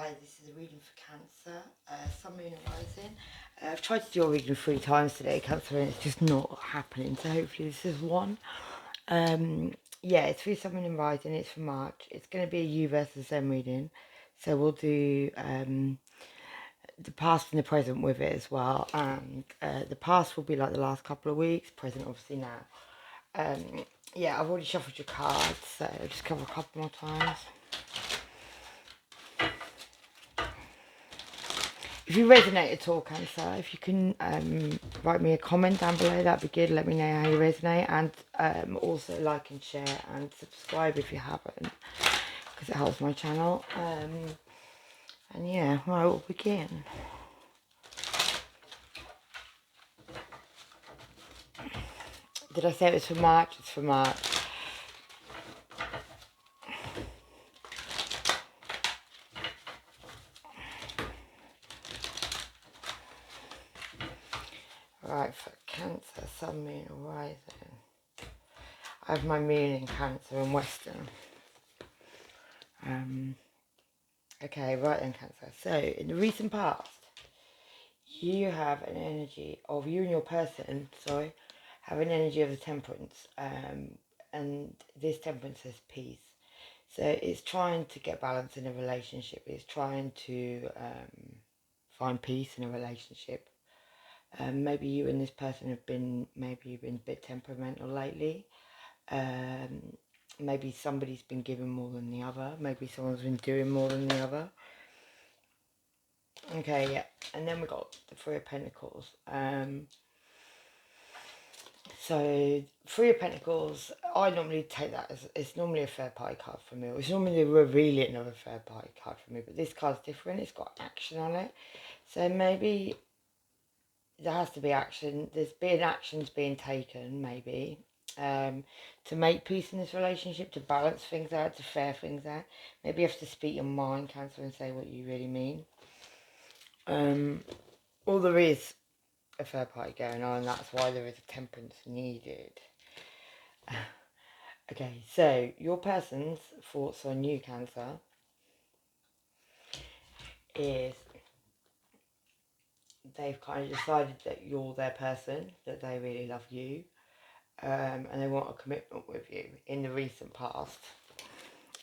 Hi, this is a reading for Cancer, Sun, Moon and Rising. I've tried to do a reading 3 times today, Cancer, and it's just not happening, so hopefully this is one. Yeah, it's for Sun, Moon and Rising, it's for March. It's going to be a you versus them reading, so we'll do the past and the present with it as well, and the past will be like the last couple of weeks, present obviously now. Yeah, I've already shuffled your cards, so I'll just cover a couple more times. If you resonate at all, Cancer, if you can write me a comment down below, that'd be good. Let me know how you resonate, and also like and share and subscribe if you haven't, because it helps my channel. And yeah, right, we'll begin. Did I say it was for March? It's for March. Right, for Cancer, Sun, Moon, or Rising. I have my Moon in Cancer and Western. Okay, right then, Cancer. So, in the recent past, you have an energy of, you and your person, sorry, have an energy of the Temperance. And this Temperance is peace. So it's trying to get balance in a relationship. It's trying to find peace in a relationship. Maybe you and this person have been, maybe you've been a bit temperamental lately. Maybe somebody's been giving more than the other. Maybe someone's been doing more than the other. Okay, yeah. And then we got the Three of Pentacles. So, Three of Pentacles, I normally take that as, it's normally a third party card for me. It's normally the revealing of a third party card for me. But this card's different. It's got action on it. So maybe there has to be action. There's been actions being taken, maybe, to make peace in this relationship, to balance things out, to fair things out. Maybe you have to speak your mind, Cancer, and say what you really mean. Or there is a third party going on, and that's why there is a Temperance needed. Okay, so your person's thoughts on you, Cancer, is they've kind of decided that you're their person, that they really love you, and they want a commitment with you in the recent past.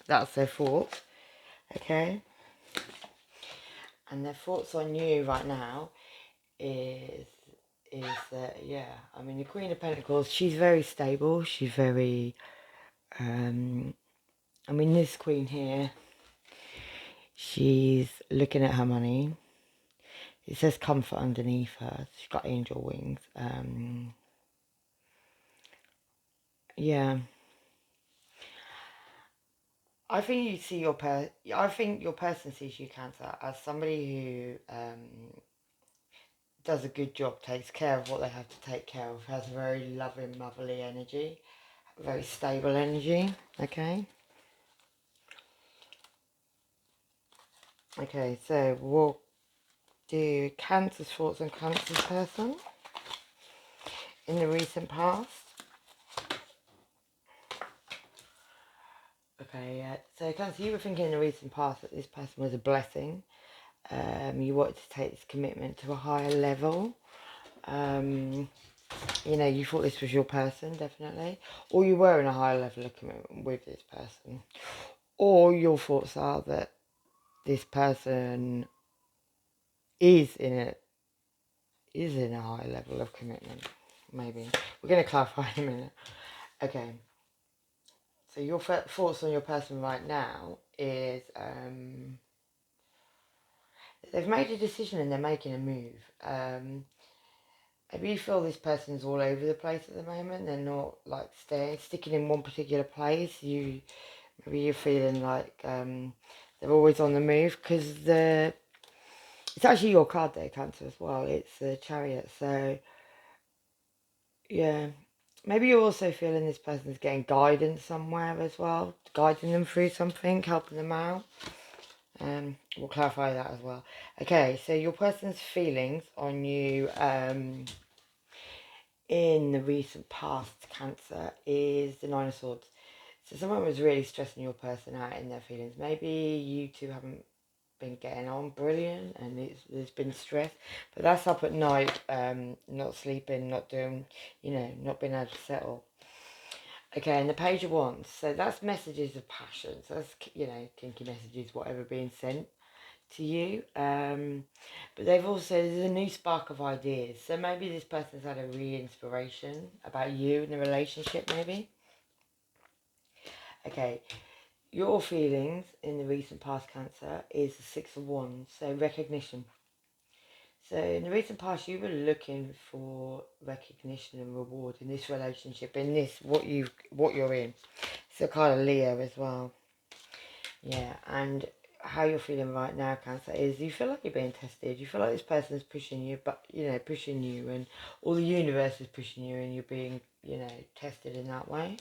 That's their thought, okay? And their thoughts on you right now is that, yeah, I mean, the Queen of Pentacles, she's very stable, she's very, I mean, this queen here, she's looking at her money. It says comfort underneath her. She's got angel wings. Yeah. I think you see I think your person sees you, Cancer, as somebody who does a good job, takes care of what they have to take care of, has a very loving, motherly energy, very stable energy. Okay. Okay, so we'll do Cancer's thoughts on Cancer's person in the recent past. Okay, yeah. So Cancer, you were thinking in the recent past that this person was a blessing. You wanted to take this commitment to a higher level. You know, you thought this was your person, definitely. Or you were in a higher level of commitment with this person. Or your thoughts are that this person is in a high level of commitment. Maybe. We're going to clarify in a minute. Okay. So your thoughts on your person right now is they've made a decision and they're making a move. Maybe you feel this person's all over the place at the moment. They're not like sticking in one particular place. Maybe you're feeling like they're always on the move, because it's actually your card there, Cancer, as well. It's the Chariot. So yeah, maybe you're also feeling this person's getting guidance somewhere as well, guiding them through something, helping them out. We'll clarify that as well. Okay, so your person's feelings on you in the recent past, Cancer, is the Nine of Swords. So someone was really stressing your person out in their feelings. Maybe you two haven't been getting on brilliant, and there's been stress, but that's up at night, not sleeping, not doing, not being able to settle. Okay, and the Page of Wands, so that's messages of passion, so that's, kinky messages, whatever being sent to you, but there's a new spark of ideas, so maybe this person's had a re-inspiration about you and the relationship, maybe. Okay, your feelings in the recent past, Cancer, is the Six of Wands, so recognition. So in the recent past, you were looking for recognition and reward in this relationship, in this what you're in. So kind of Leo as well. Yeah, and how you're feeling right now, Cancer, is you feel like you're being tested. You feel like this person's pushing you, but pushing you, and all the universe is pushing you, and you're being tested in that way.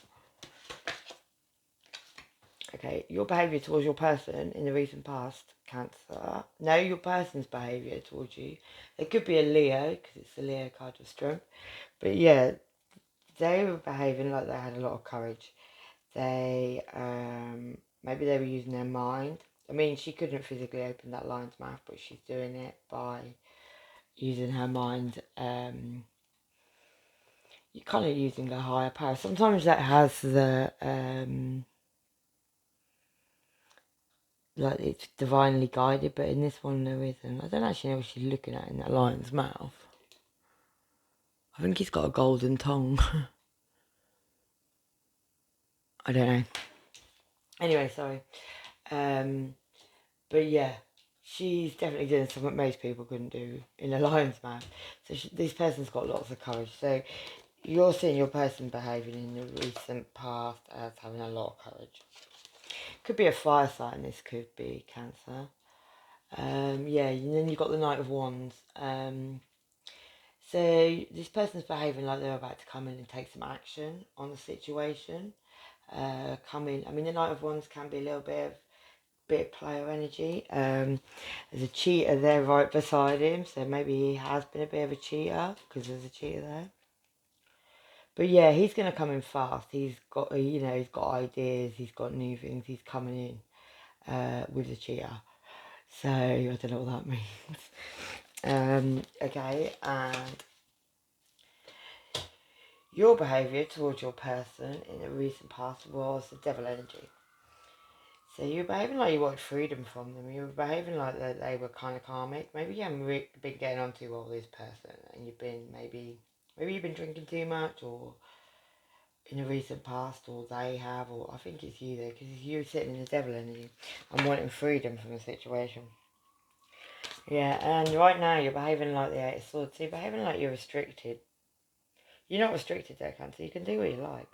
Okay, your behaviour towards your person in the recent past, Cancer. Know your person's behaviour towards you. It could be a Leo, because it's the Leo card of strength. But yeah, they were behaving like they had a lot of courage. They, maybe they were using their mind. I mean, she couldn't physically open that lion's mouth, but she's doing it by using her mind. You're kind of using a higher power. Sometimes that has the... like it's divinely guided, but in this one there isn't. I don't actually know what she's looking at in that lion's mouth. I think he's got a golden tongue. I don't know. Anyway, sorry. But yeah, she's definitely doing something most people couldn't do in a lion's mouth. So this person's got lots of courage. So you're seeing your person behaving in the recent past as having a lot of courage. Could be a fire sign, this could be Cancer. Yeah, and then you've got the Knight of Wands. So this person's behaving like they're about to come in and take some action on the situation. I mean, the Knight of Wands can be a little bit of player energy. There's a cheater there right beside him, so maybe he has been a bit of a cheater because there's a cheater there. But yeah, he's going to come in fast. He's got, he's got ideas. He's got new things. He's coming in with the cheater. So I don't know what that means. Okay, and your behaviour towards your person in the recent past was the devil energy. So you were behaving like you wanted freedom from them. You were behaving like they were kind of karmic. Maybe you haven't been getting on too well with this person, and you've been maybe you've been drinking too much, or in the recent past, or they have, or I think it's you there, because you're sitting in the devil energy and wanting freedom from the situation. Yeah, and right now you're behaving like the Eight of Swords. So you're behaving like you're restricted. You're not restricted there, Cancer. You can do what you like.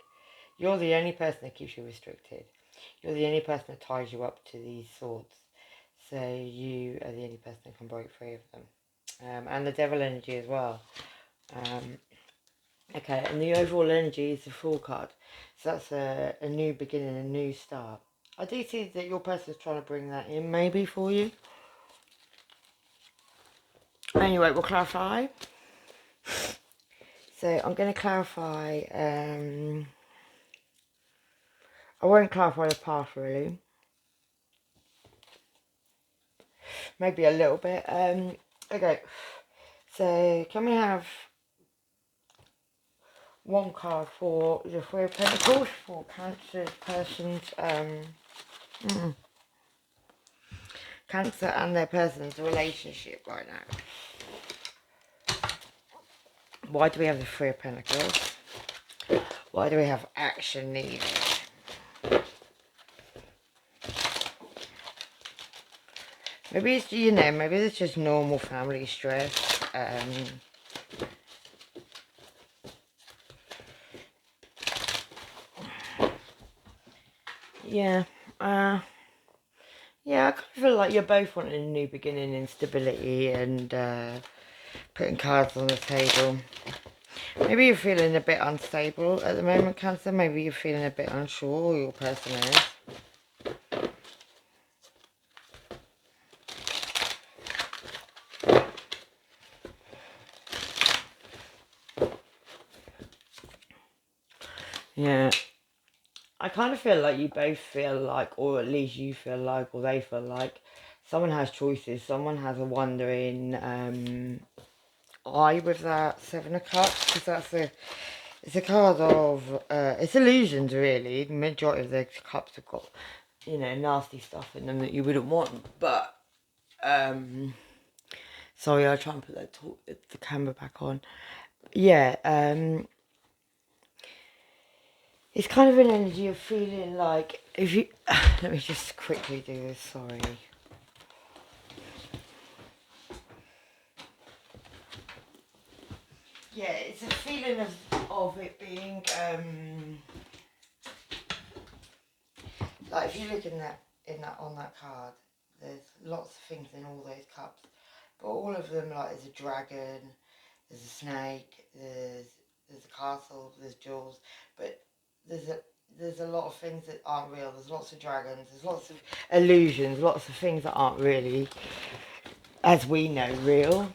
You're the only person that keeps you restricted. You're the only person that ties you up to these swords. So you are the only person that can break free of them. And the devil energy as well. Okay, and the overall energy is the Fool card. So that's a new beginning, a new start. I do see that your person's trying to bring that in maybe for you. Anyway, we'll clarify. So I'm going to clarify... I won't clarify the path really. Maybe a little bit. Okay, so can we have one card for the Three of Pentacles for Cancer person's Cancer and their person's relationship right now? Why do we have the Three of Pentacles? Why do we have action needed? Maybe it's, maybe it's just normal family stress. Yeah, yeah, I kind of feel like you're both wanting a new beginning and stability and putting cards on the table. Maybe you're feeling a bit unstable at the moment, Cancer. Maybe you're feeling a bit unsure, your person is. Yeah. I kind of feel like you both feel like, or at least you feel like, or they feel like, someone has choices. Someone has a wandering eye with that Seven of Cups, because it's a card of it's illusions really. The majority of the cups have got, you know, nasty stuff in them that you wouldn't want. But sorry, I'll try and put the camera back on. Yeah, it's kind of an energy of feeling like if you let me just quickly do this, sorry. Yeah, it's a feeling of it being like if you look in that on that card, there's lots of things in all those cups, but all of them, like, there's a dragon, there's a snake, there's a castle, there's jewels, but there's a lot of things that aren't real. There's lots of dragons, there's lots of illusions, lots of things that aren't really, as we know, real.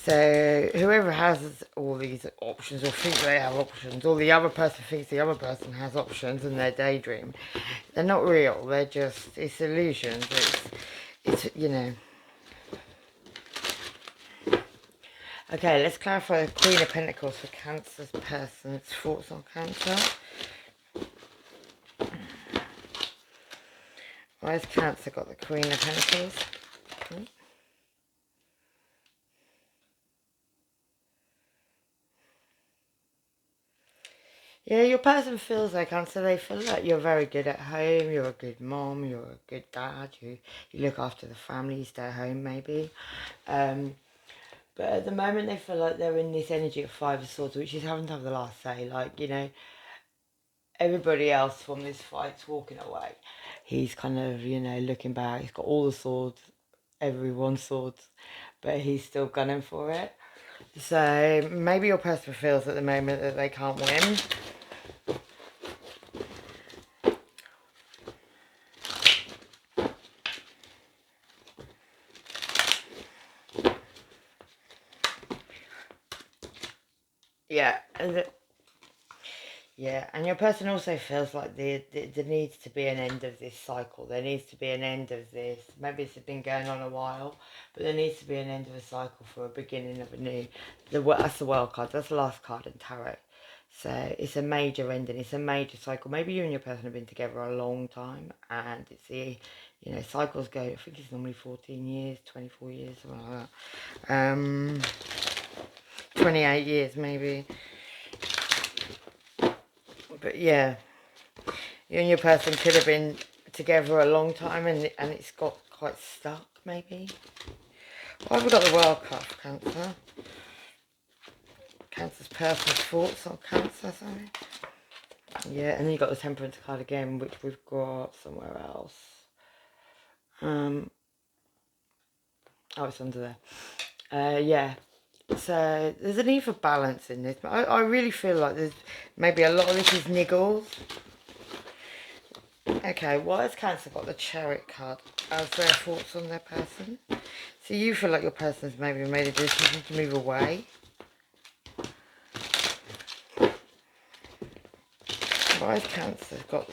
So whoever has all these options or thinks they have options, or the other person thinks the other person has options and they're daydream, they're not real. They're just, it's illusions. It's you know. Okay, let's clarify the Queen of Pentacles for Cancer's person's thoughts on Cancer. Why has Cancer got the Queen of Pentacles? Yeah, your person feels like Cancer. They feel like you're very good at home. You're a good mom. You're a good dad. You look after the family. You stay at home, maybe. But at the moment, they feel like they're in this energy of Five of Swords, which is having to have the last say. Like, you know, everybody else from this fight's walking away. He's kind of, you know, looking back. He's got all the swords, everyone's swords, but he's still gunning for it. So maybe your person feels at the moment that they can't win. Yeah, yeah, and your person also feels like there needs to be an end of this cycle. There needs to be an end of this. Maybe it's been going on a while, but there needs to be an end of a cycle for a beginning of a new. That's the World card. That's the last card in tarot. So it's a major ending. It's a major cycle. Maybe you and your person have been together a long time, and it's the, you know, cycles go. I think it's normally 14 years, 24 years, something like that. 28 years maybe. But yeah, you and your person could have been together a long time, and it's got quite stuck, maybe. Why have we got the World card for Cancer? Cancer's personal thoughts on Cancer, sorry. Yeah, and then you got the Temperance card again, which we've got somewhere else. Oh, it's under there. Yeah. So there's a need for balance in this. But I really feel like there's maybe a lot of this is niggles. Okay, why has Cancer got the Chariot card as their thoughts on their person? So you feel like your person's maybe made a decision to move away. Why has Cancer got...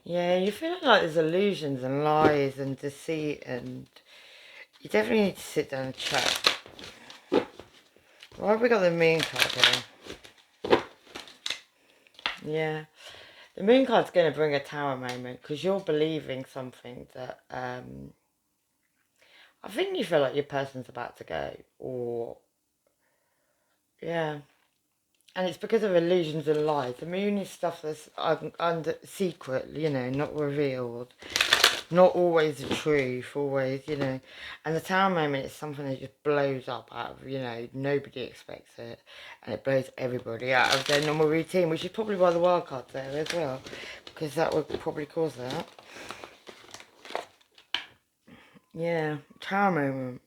Yeah, you feel like there's illusions and lies and deceit, and you definitely need to sit down and chat. Why have we got the Moon card here? Yeah. The Moon card's going to bring a tower moment, because you're believing something that... I think you feel like your person's about to go, or... Yeah. And it's because of illusions and lies. The moon is stuff that's under secret, you know, not revealed. Not always the truth, always, you know. And the tower moment is something that just blows up out of, you know, nobody expects it. And it blows everybody out of their normal routine, which is probably why the wild card's there as well. Because that would probably cause that. Yeah, tower moment.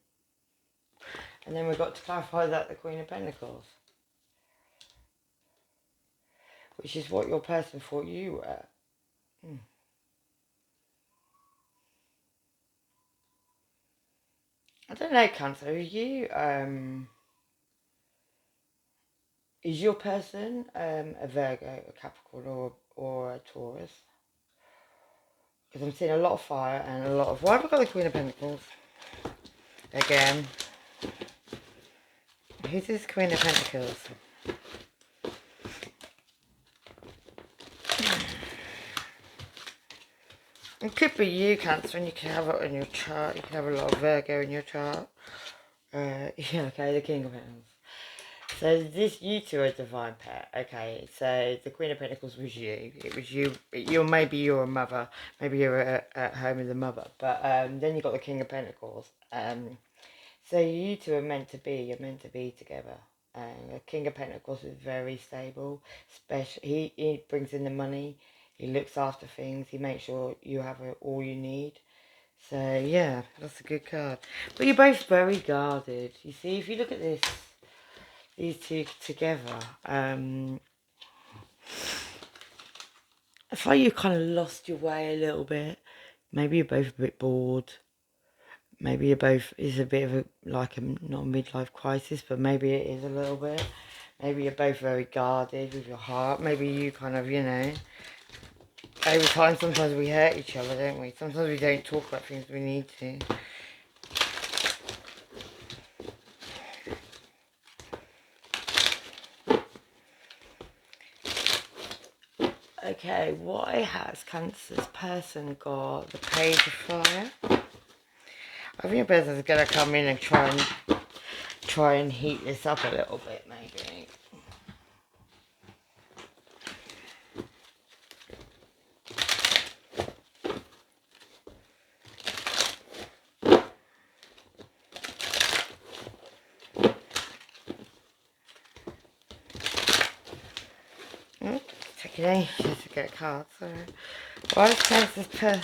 And then we've got to clarify that the Queen of Pentacles. Which is what your person thought you were. I don't know, Cancer. Is your person a Virgo, a Capricorn, or a Taurus? Because I'm seeing a lot of fire and a lot of... Why have I got the Queen of Pentacles? Again. Who's this Queen of Pentacles? It could be you, Cancer, and you can have it in your chart. You can have a lot of Virgo in your chart. Yeah, okay, the King of Pentacles. So this, you two are a divine pair. Okay, so the Queen of Pentacles was you. It was you. Maybe you're a mother. Maybe you're at home with a mother. But then you got the King of Pentacles. So you two are meant to be. You're meant to be together. The King of Pentacles is very stable. He brings in the money. He looks after things. He makes sure you have all you need. So yeah, that's a good card. But you're both very guarded. You see, if you look at this, these two together, it's like you kind of lost your way a little bit. Maybe you're both a bit bored. Maybe you're both, is a bit of a, like a, not a midlife crisis, but maybe it is a little bit. Maybe you're both very guarded with your heart. Maybe you kind of, you know, over time sometimes we hurt each other, don't we? Sometimes we don't talk about things we need to. Okay, why has Cancer's person got the Page of Fire? I think your person's going to come in and try and heat this up a little bit, maybe. Taking ages to get cards, sorry. Why is Cancer's person...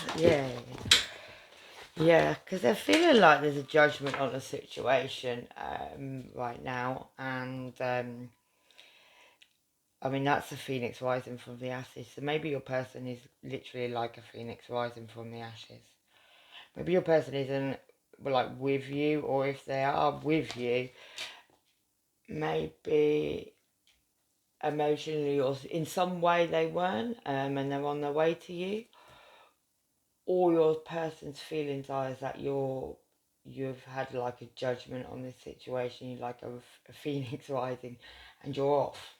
Yeah, because they're feeling like there's a judgment on the situation right now, and I mean that's the phoenix rising from the ashes. So maybe your person is literally like a phoenix rising from the ashes. Maybe your person isn't like with you, or if they are with you, maybe emotionally or in some way they weren't, and they're on their way to you. Or your person's feelings are is that you've had like a judgment on this situation, you're like a phoenix rising, and you're off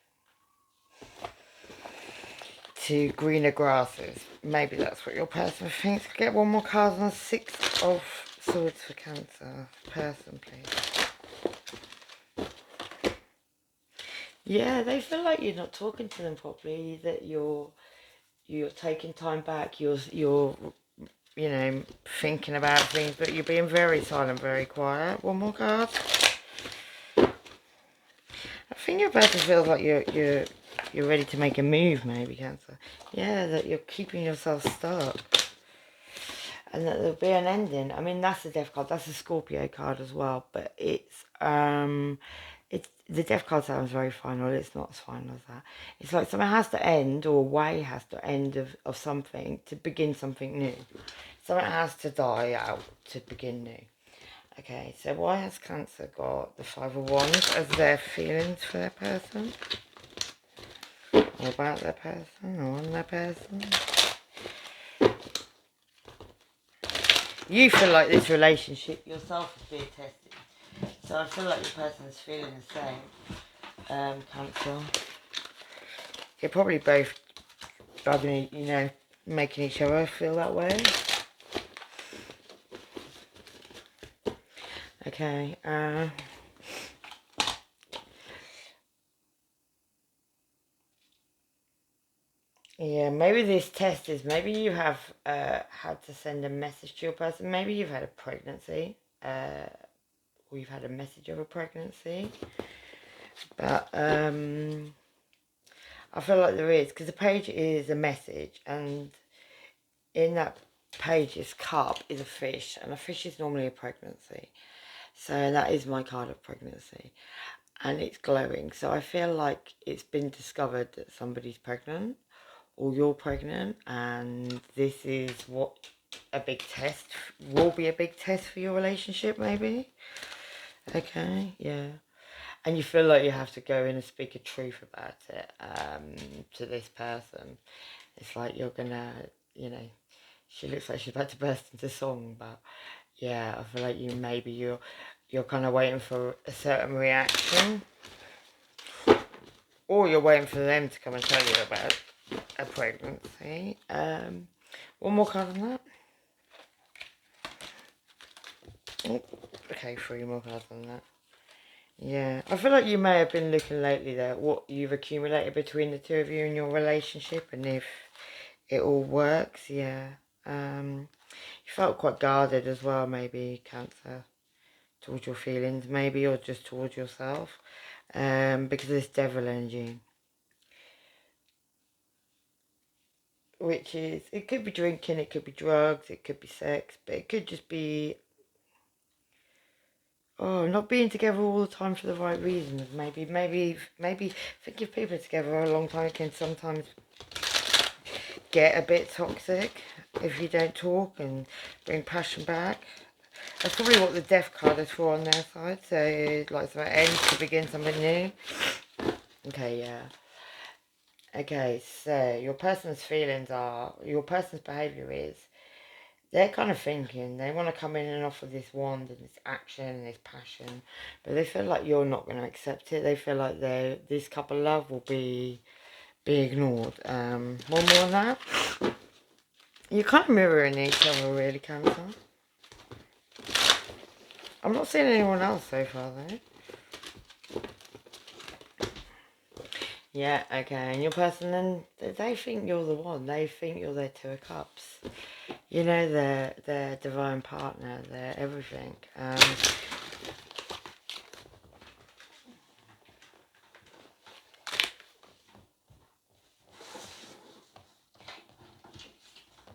to greener grasses. Maybe that's what your person thinks. Get one more card on the 6 of Swords for Cancer. Person, please. Yeah, they feel like you're not talking to them properly, that you're taking time back, you're you know, thinking about things, but you're being very silent, very quiet. One more card. I think your person feels like you're ready to make a move, maybe, Cancer. Yeah, that you're keeping yourself stuck, and that there'll be an ending. I mean, that's the Death card. That's a Scorpio card as well, but it's the Death card sounds very final. It's not as final as that. It's like something has to end, or a way has to end of something to begin something new. Something has to die out to begin new. Okay, so why has Cancer got the 5 of Wands as their feelings for their person? Or about their person, or on their person? You feel like this relationship yourself is being tested. So I feel like your person is feeling the same, Cancer. You're probably both bugging, you know, making each other feel that way. Okay, yeah, maybe this test is, maybe you have had to send a message to your person. Maybe you've had a pregnancy, or you've had a message of a pregnancy. But I feel like there is, because the page is a message, and in that page's cup is a fish, and a fish is normally a pregnancy. So that is my card of pregnancy, and it's glowing. So I feel like it's been discovered that somebody's pregnant, or you're pregnant, and this is what a big test will be, a big test for your relationship, maybe. Okay, yeah. And you feel like you have to go in and speak a truth about it to this person. It's like you're gonna, you know, She looks like she's about to burst into song, but yeah, I feel like you're kind of waiting for a certain reaction, or you're waiting for them to come and tell you about a pregnancy. One more card on that. Oh, okay, 3 more cards on that. Yeah, I feel like you may have been looking lately there at what you've accumulated between the two of you in your relationship, and if it all works. Yeah. You felt quite guarded as well, maybe, Cancer, towards your feelings, maybe, or just towards yourself, because of this devil energy, which is, it could be drinking, it could be drugs, it could be sex, but it could just be, oh, not being together all the time for the right reasons. Maybe think if people are together a long time, it can sometimes get a bit toxic if you don't talk and bring passion back. That's probably what the death card is for on their side. So, like, something ends to begin something new. Okay, yeah. Okay, so your person's behaviour is, they're kind of thinking, they want to come in and offer this wand and this action and this passion, but they feel like you're not going to accept it. They feel like this couple love will be ignored. One more on that. You're kind of mirroring each other, really, Cancer. I'm not seeing anyone else so far, though. Yeah, okay, and your person, then, they think you're the one. They think you're their 2 of Cups. You know, their divine partner, their everything.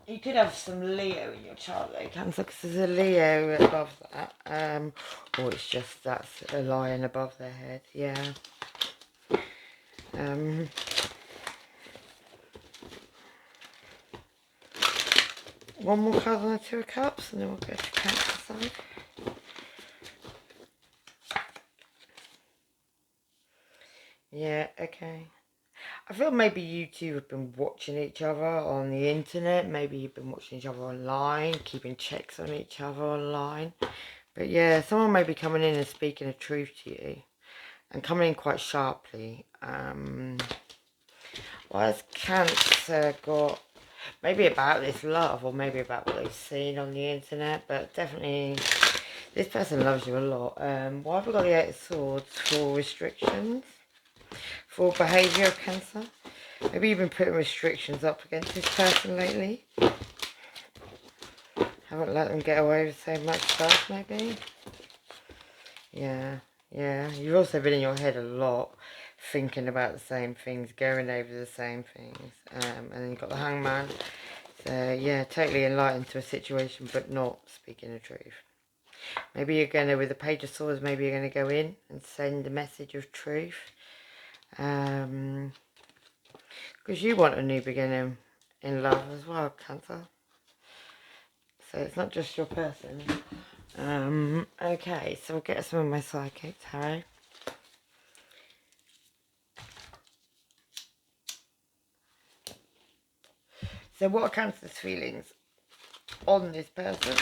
You could have some Leo in your chart, though, Cancer, because there's a Leo above that. Or it's just that's a lion above their head, yeah. One more card on the 2 of Cups, and then we'll go to Cancer side. Yeah, okay. I feel maybe you two have been watching each other on the internet. Maybe you've been watching each other online, keeping checks on each other online. But yeah, someone may be coming in and speaking the truth to you, and coming in quite sharply. Well, has Cancer got, maybe about this love, or maybe about what they've seen on the internet, but definitely this person loves you a lot. Why have we got the 8 of Swords? For restrictions, for behaviour of Cancer. Maybe you've been putting restrictions up against this person lately. Haven't let them get away with so much stuff, maybe. Yeah. You've also been in your head a lot, thinking about the same things, going over the same things. And then you've got the Hangman. So, yeah, totally enlightened to a situation, but not speaking the truth. Maybe you're going to, with the Page of Swords, maybe you're going to go in and send a message of truth. Because you want a new beginning in love as well, Cancer. So it's not just your person. Okay, so we'll get some of my psychic tarot. So what are Cancer's feelings on this person?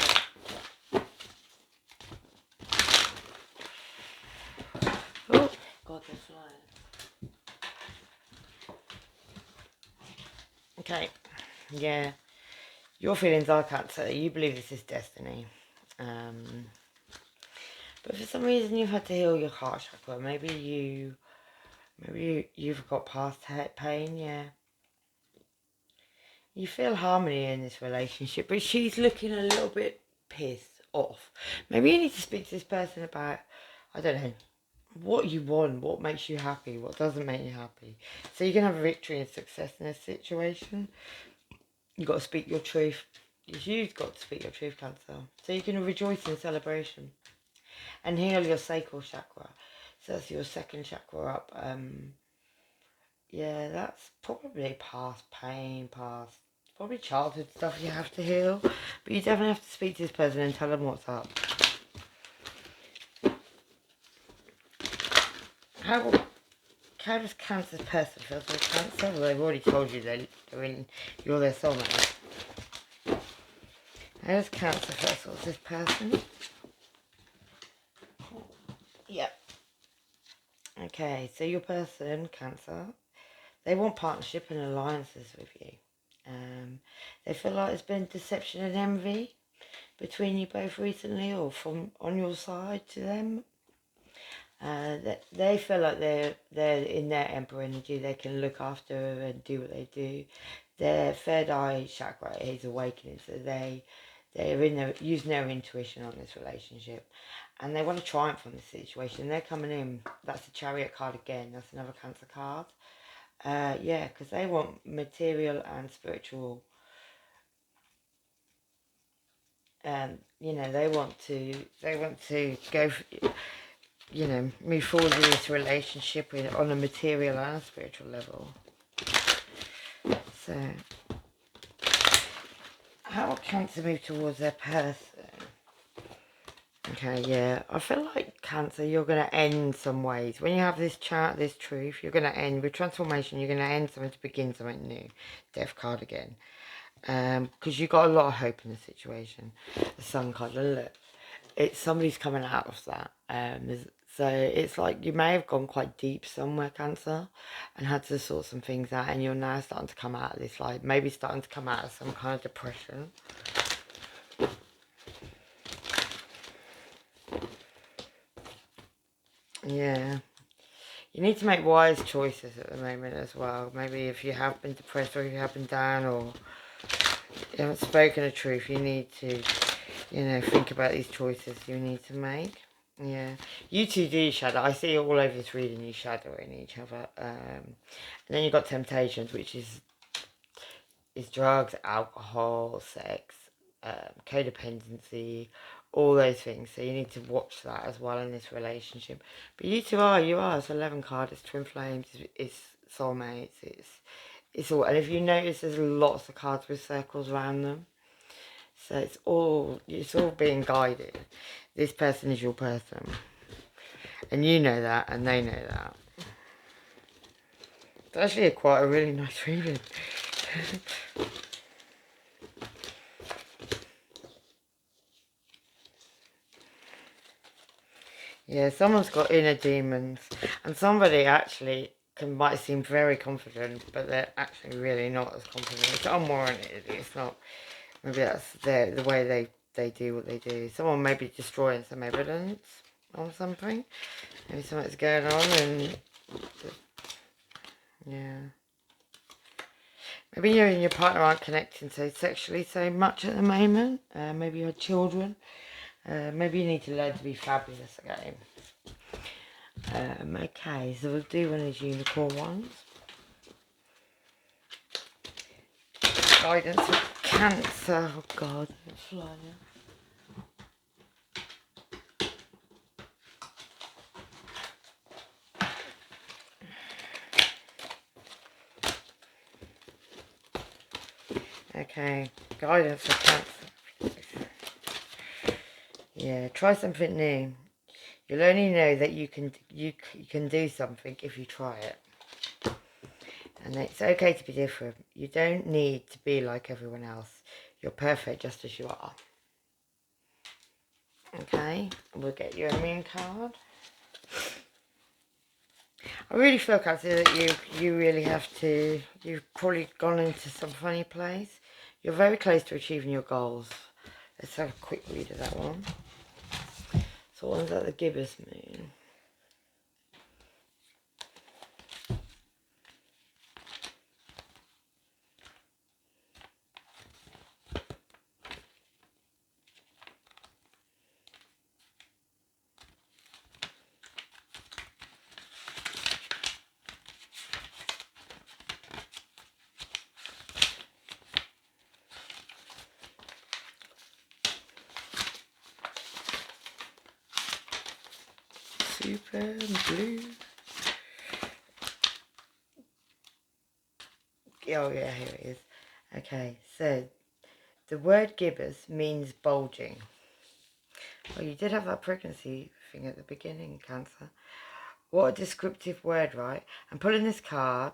Oh, God, they're flying. Okay, yeah. Your feelings are, Cancer. You believe this is destiny. But for some reason you've had to heal your heart chakra. Maybe you've got past pain, yeah. You feel harmony in this relationship, but she's looking a little bit pissed off. Maybe you need to speak to this person about, I don't know, what you want, what makes you happy, what doesn't make you happy. So you can have victory and success in this situation. You've got to speak your truth. You've got to speak your truth, Cancer. So you can rejoice in celebration. And heal your sacral chakra. So that's your 2nd chakra up. Yeah, that's probably past pain, past probably childhood stuff you have to heal. But you definitely have to speak to this person and tell them what's up. How does Cancer's person feel for Cancer? Well, they've already told you you're their soulmate. Who's Cancer first? What's this person? Yep. Okay, so your person, Cancer, they want partnership and alliances with you. They feel like there's been deception and envy between you both recently, or from on your side to them. They feel like they're in their emperor energy. They can look after and do what they do. Their third eye chakra is awakening, so they're in their using their intuition on this relationship, and they want to triumph on this situation. They're coming in. That's the Chariot card again. That's another Cancer card. Yeah, because they want material and spiritual. You know, they want to go. You know, move forward with this relationship on a material and a spiritual level. So, how will Cancer move towards their person? Okay, yeah. I feel like Cancer, you're going to end some ways. When you have this chart, this truth, you're going to end with transformation. You're going to end something to begin something new. Death card again. Because you've got a lot of hope in the situation. The Sun card, and look, it's somebody's coming out of that. So it's like you may have gone quite deep somewhere, Cancer, and had to sort some things out, and you're now starting to come out of this, like maybe starting to come out of some kind of depression. Yeah. You need to make wise choices at the moment as well. Maybe if you have been depressed, or if you have been down, or you haven't spoken the truth, you need to, you know, think about these choices you need to make. Yeah, you two do shadow. I see all over this reading you shadowing each other. And then you've got temptations, which is drugs, alcohol, sex, codependency, all those things. So you need to watch that as well in this relationship. But you two are, it's 11 card, it's twin flames, it's soulmates, it's all. And if you notice, there's lots of cards with circles around them. So it's all being guided. This person is your person. And you know that, and they know that. It's actually quite a really nice reading. Yeah, someone's got inner demons. And somebody actually might seem very confident, but they're actually really not as confident. It's unwarranted. It's not. Maybe that's the way they do what they do. Someone may be destroying some evidence on something. Maybe something's going on, and yeah. Maybe you and your partner aren't connecting so sexually so much at the moment. Maybe you had children. Maybe you need to learn to be fabulous again. Okay, so we'll do one of these unicorn ones. Guidance for Cancer. Oh God, it's flying out. Okay, guidance for Cancer. Yeah, try something new. You'll only know that you can do something if you try it. And it's okay to be different. You don't need to be like everyone else. You're perfect just as you are. Okay, we'll get you a moon card. I really feel, Cancer, that you really have to. You've probably gone into some funny place. You're very close to achieving your goals. Let's have a quick read of that one. So one's at the Gibbous Moon. Super blue. Oh yeah, here it is. Okay, so the word gibbous means bulging. Well, you did have that pregnancy thing at the beginning, Cancer. What a descriptive word, right? I'm pulling this card,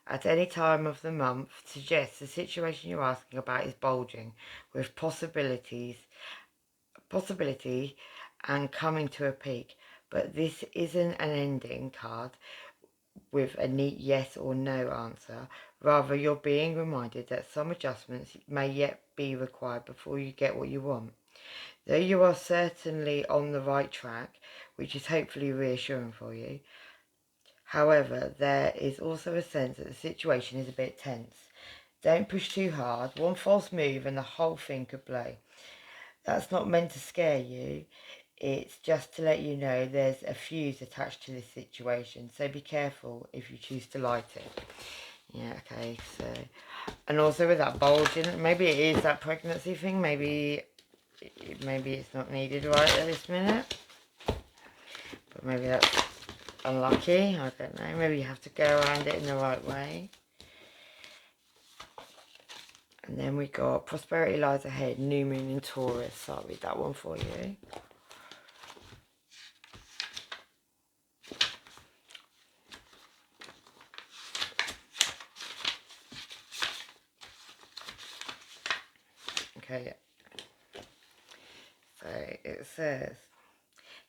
at any time of the month suggests the situation you're asking about is bulging with possibility and coming to a peak. But this isn't an ending card with a neat yes or no answer. Rather, you're being reminded that some adjustments may yet be required before you get what you want. Though you are certainly on the right track, which is hopefully reassuring for you, however, there is also a sense that the situation is a bit tense. Don't push too hard. One false move and the whole thing could blow. That's not meant to scare you. It's just to let you know there's a fuse attached to this situation. So be careful if you choose to light it. Yeah, okay, so... And also with that bulging, maybe it is that pregnancy thing. Maybe it's not needed right at this minute. But maybe that's unlucky. I don't know. Maybe you have to go around it in the right way. And then we got prosperity lies ahead, new moon in Taurus. So I'll read that one for you. Okay. So it says,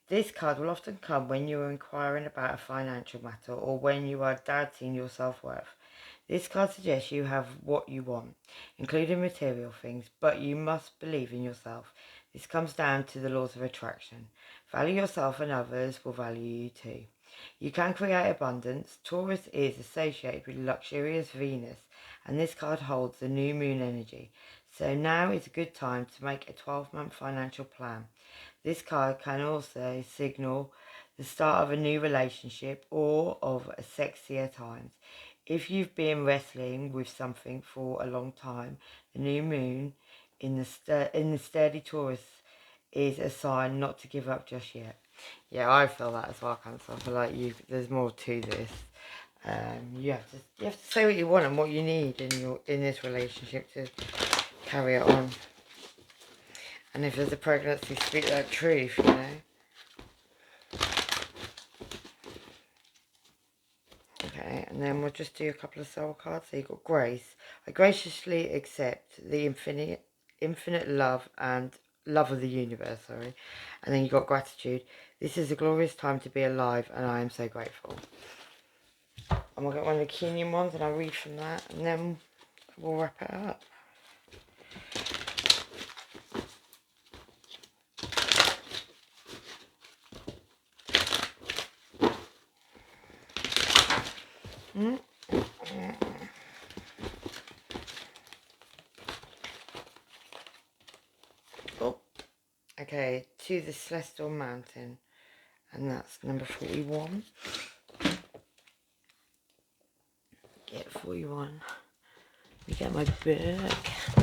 this card will often come when you are inquiring about a financial matter or when you are doubting your self-worth. This card suggests you have what you want, including material things, but you must believe in yourself. This comes down to the laws of attraction. Value yourself and others will value you too. You can create abundance. Taurus is associated with luxurious Venus, and this card holds the new moon energy. So now is a good time to make a 12-month financial plan. This card can also signal the start of a new relationship or of a sexier times. If you've been wrestling with something for a long time, the new moon in the sturdy Taurus is a sign not to give up just yet. Yeah, I feel that as well, Cancer. I feel like there's more to this. You have to say what you want and what you need in this relationship to carry it on. And if there's a pregnancy, speak that truth, you know. Okay, and then we'll just do a couple of soul cards. So you've got Grace. I graciously accept the infinite love and love of the universe, sorry. And then you've got Gratitude. This is a glorious time to be alive and I am so grateful. And we'll get one of the Kenyan ones and I'll read from that and then we'll wrap it up. Oh, okay, to the Celestial Mountain, and that's number 41. Get 41. Let me get my book.